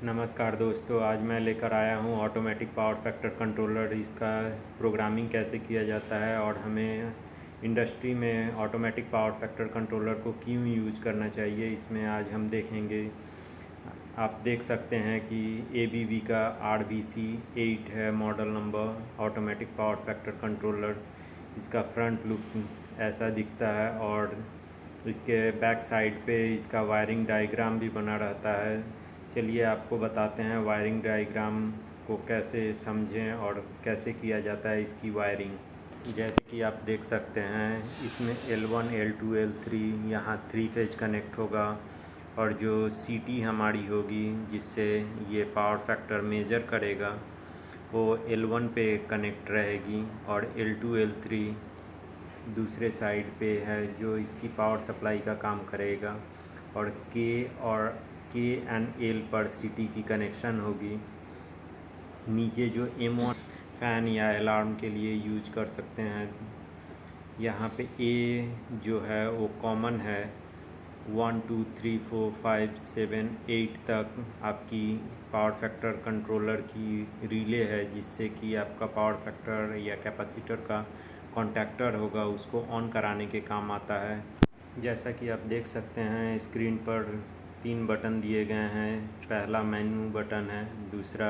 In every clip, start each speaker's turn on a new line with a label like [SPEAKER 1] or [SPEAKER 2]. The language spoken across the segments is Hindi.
[SPEAKER 1] नमस्कार दोस्तों, आज मैं लेकर आया हूँ ऑटोमेटिक पावर फैक्टर कंट्रोलर। इसका प्रोग्रामिंग कैसे किया जाता है और हमें इंडस्ट्री में ऑटोमेटिक पावर फैक्टर कंट्रोलर को क्यों यूज करना चाहिए, इसमें आज हम देखेंगे। आप देख सकते हैं कि ABB का RBC8 है model number automatic power factor controller. इसका फ्रंट लुक ऐसा दिखता है और इसके बैक साइड पे इसका वायरिंग डायग्राम भी बना रहता है। चलिए आपको बताते हैं वायरिंग डायग्राम को कैसे समझें और कैसे किया जाता है इसकी वायरिंग। जैसे कि आप देख सकते हैं, इसमें L1 L2 L3 यहाँ 3 फेज कनेक्ट होगा और जो CT हमारी होगी जिससे ये पावर फैक्टर मेजर करेगा वो L1 पे कनेक्ट रहेगी और L2 L3 दूसरे साइड पे है जो इसकी पावर सप्लाई का काम करेगा और K and L पर CT की कनेक्शन होगी। नीचे जो M1 फ़ैन या अलार्म के लिए यूज कर सकते हैं। यहाँ पे A जो है वो कॉमन है। 1 2 3 4 5 7 8 तक आपकी पावर फैक्टर कंट्रोलर की रिले है, जिससे कि आपका पावर फैक्टर या कैपेसिटर का कॉन्टैक्टर होगा उसको ऑन कराने के काम आता है। जैसा कि आप देख सकते हैं स्क्रीन पर 3 बटन दिए गए हैं। पहला मेनू बटन है, दूसरा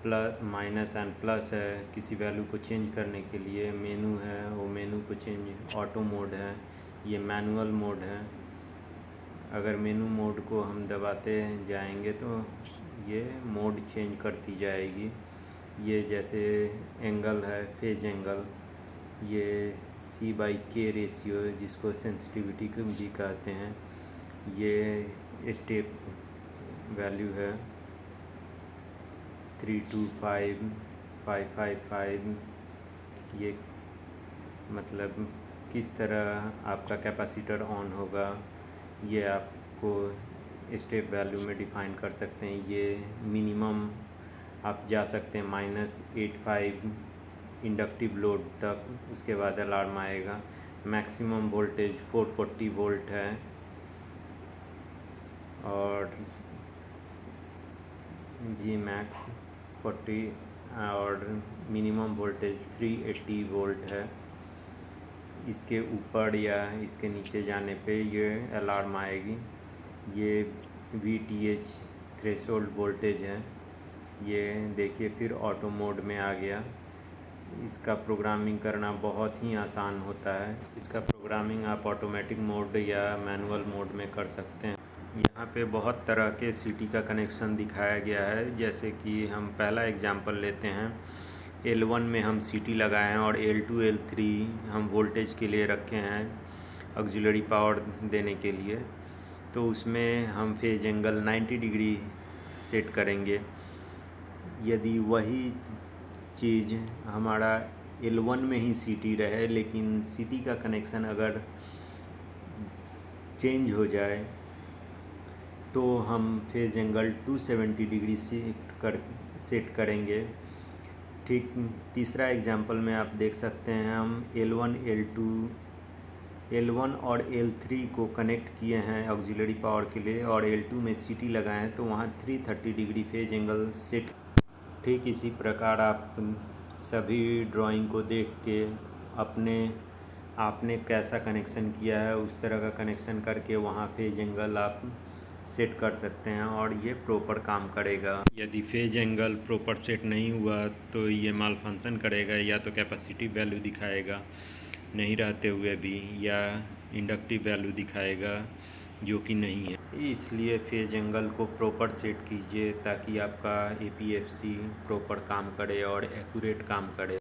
[SPEAKER 1] प्लस माइनस एंड प्लस है किसी वैल्यू को चेंज करने के लिए। मेनू है वो मेनू को चेंज, ऑटो मोड है, ये मैनुअल मोड है। अगर मेनू मोड को हम दबाते जाएंगे तो ये मोड चेंज करती जाएगी। ये जैसे एंगल है, फेज एंगल, ये C/K रेशियो है जिसको सेंसिटिविटी भी कहते हैं। ये स्टेप वैल्यू है 325 555। ये मतलब किस तरह आपका कैपेसिटर ऑन होगा ये आपको स्टेप वैल्यू में डिफ़ाइन कर सकते हैं। ये मिनिमम आप जा सकते हैं -85 इंडक्टिव लोड तक, उसके बाद अलार्म आएगा। मैक्सिमम वोल्टेज 440 वोल्ट है और Vmax 40 और मिनिमम वोल्टेज 380 वोल्ट है। इसके ऊपर या इसके नीचे जाने पे ये अलार्म आएगी। ये VTH थ्रेशोल्ड वोल्टेज है। ये देखिए फिर ऑटो मोड में आ गया। इसका प्रोग्रामिंग करना बहुत ही आसान होता है। इसका प्रोग्रामिंग आप ऑटोमेटिक मोड या मैनुअल मोड में कर सकते हैं। यहाँ पे बहुत तरह के CT का कनेक्शन दिखाया गया है। जैसे कि हम पहला एग्जांपल लेते हैं। L1 में हम CT लगाए हैं और L2 L3 हम वोल्टेज के लिए रखे हैं, ऑक्सिलरी पावर देने के लिए। तो उसमें हम फेज एंगल 90 डिग्री सेट करेंगे। यदि वही चीज़ हमारा L1 में ही CT रहे लेकिन CT का कनेक्शन अगर चेंज हो जाए तो हम फेज एंगल 270 डिग्री सेट करेंगे। ठीक तीसरा एग्जांपल में आप देख सकते हैं, हम L1 और L3 को कनेक्ट किए हैं ऑक्सिलरी पावर के लिए और L2 में CT लगाए हैं तो वहाँ 330 डिग्री फेज एंगल सेट। ठीक इसी प्रकार आप सभी ड्राइंग को देख के आपने कैसा कनेक्शन किया है उस तरह का कनेक्शन करके वहाँ फेज एंगल आप सेट कर सकते हैं और ये प्रॉपर काम करेगा। यदि फेज एंगल प्रॉपर सेट नहीं हुआ तो ये माल फंक्शन करेगा, या तो कैपेसिटी वैल्यू दिखाएगा नहीं रहते हुए भी, या इंडक्टिव वैल्यू दिखाएगा जो कि नहीं है। इसलिए फेज एंगल को प्रॉपर सेट कीजिए ताकि आपका APFC प्रॉपर काम करे और एक्यूरेट काम करे।